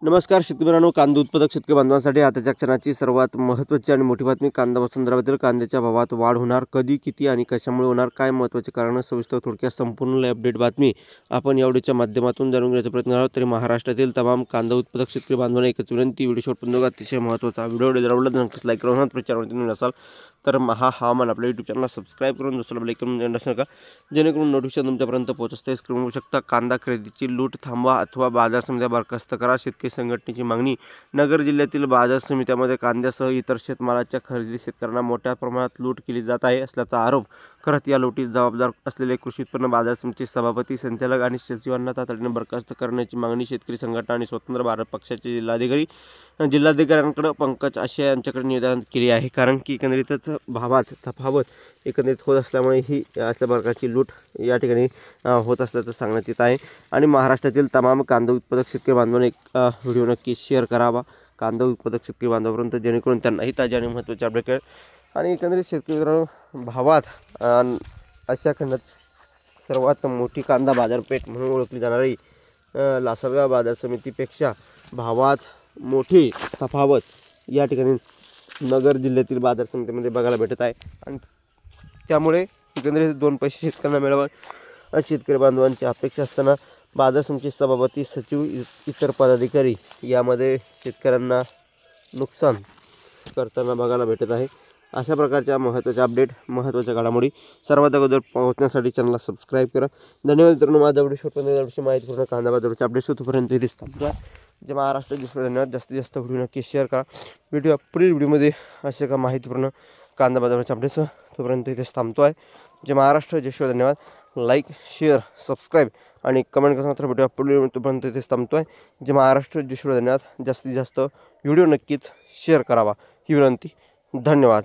नमस्कार शेतकरी मित्रांनो, कांदा उत्पादक शेतकरी बांधवांसाठी आताच्या क्षणाची सर्वात महत्त्वाची आणि मोठी बातमी. कांदा वसंतरातील कांद्याच्या भावात वाढ होणार, कधी, किती आणि कशामुळे होणार, काय महत्त्वाचे कारण, सविस्तर थोडक्यात संपूर्ण अपडेट बातमी आपण या व्हिडिओच्या माध्यमातून जाणून घेण्याचा प्रयत्न करणार आहोत. तरी महाराष्ट्रातील तमाम कांदा उत्पादक शेतकरी बांधवांना एकच विनंती, व्हिडिओ शेवटपर्यंत बघा. अतिशय महत्त्वाचा व्हिडिओ आवडला तर नक्कीच लाईक करून प्रचारावरती नसाल तर हवामान आपल्या यूट्यूब चॅनलला सबस्क्राईब करून दुसरा लाईक करून नसं नका, जेणेकरून नोटिफिकेशन तुमच्यापर्यंत पोहोचते. स्क्रीन होऊ शकता. कांदा खरेदीची लूट थांबवा अथवा बाजार समित्या बरखास्त करा, शेतकरी संघटनेची मागणी. नगर जिल्ह्यातील बाजार समित्यामध्ये कांद्यासह इतर शेतमालाच्या खरेदी शेतकऱ्यांना मोठ्या प्रमाणात लूट केली जात आहे असल्याचा आरोप करत या लूटीस जबाबदार असलेले कृषी उत्पन्न बाजार समितीचे सभापती, संचालक आणि सचिवांना तातडीने बरखास्त करण्याची मागणी शेतकरी संघटना आणि स्वतंत्र भारत पक्षाचे जिल्हाधिकाऱ्यांकडे पंकज आशे यांच्याकडे निवेदन केले आहे. कारण की एकंदरीतच भावात तफावत एकंदरीत होत असल्यामुळे ही असल्या प्रकारची लूट या ठिकाणी होत असल्याचं सांगण्यात येत आहे. आणि महाराष्ट्रातील तमाम कांदा उत्पादक शेतकरी बांधवांनी एक व्हिडिओ नक्की शेअर करावा कांदा उत्पादक शेतकरी बांधवांपर्यंत, जेणेकरून त्यांनाही ताजे आणि महत्त्वाचे अपडेट कळेल. आणि एकंदरीत शेतकरी भावात आशिया खंडात सर्वात मोठी कांदा बाजारपेठ म्हणून ओळखली जाणारी लासलगाव बाजार समितीपेक्षा भावात मोठी तफावत या ठिकाणी नगर जिल्ह्यातील बाजार समितीमध्ये बघायला भेटत आहे. आणि त्यामुळे एकंदरीत दोन पैसे शेतकऱ्यांना मिळावे शेतकरी बांधवांची अपेक्षा असताना बाजार समितीचे सभापती, सचिव, इतर पदाधिकारी यामध्ये शेतकऱ्यांना नुकसान करताना बघायला भेटत आहे. अशा प्रकारच्या महत्त्वाच्या अपडेट, महत्त्वाच्या घडामोडी सर्वात अगोदर पोहोचण्यासाठी चॅनलला सबस्क्राईब करा. धन्यवाद मित्रांनो. माझा व्हिडिओ शेवटपर्यंत माहितीपूर्ण कांदा बाजाराचे अपडेट्स होतोपर्यंत इथे थांबतो. जे महाराष्ट्र धन्यवाद. जास्तीत जास्त व्हिडिओ नक्की शेअर करा. व्हिडिओ पुढील व्हिडिओमध्ये असे का माहितीपूर्ण कांदा बाजाराचे अपडेट्स तोपर्यंत इथेच थांबतो आहे. जे महाराष्ट्र धन्यवाद. लाईक, शेअर, सबस्क्राईब आणि कमेंट करून तर व्हिडिओ पुढील तोपर्यंत इथेच थांबतो आहे. जे महाराष्ट्र धन्यवाद. जास्तीत जास्त व्हिडिओ नक्कीच शेअर करावा ही विनंती. धन्यवाद.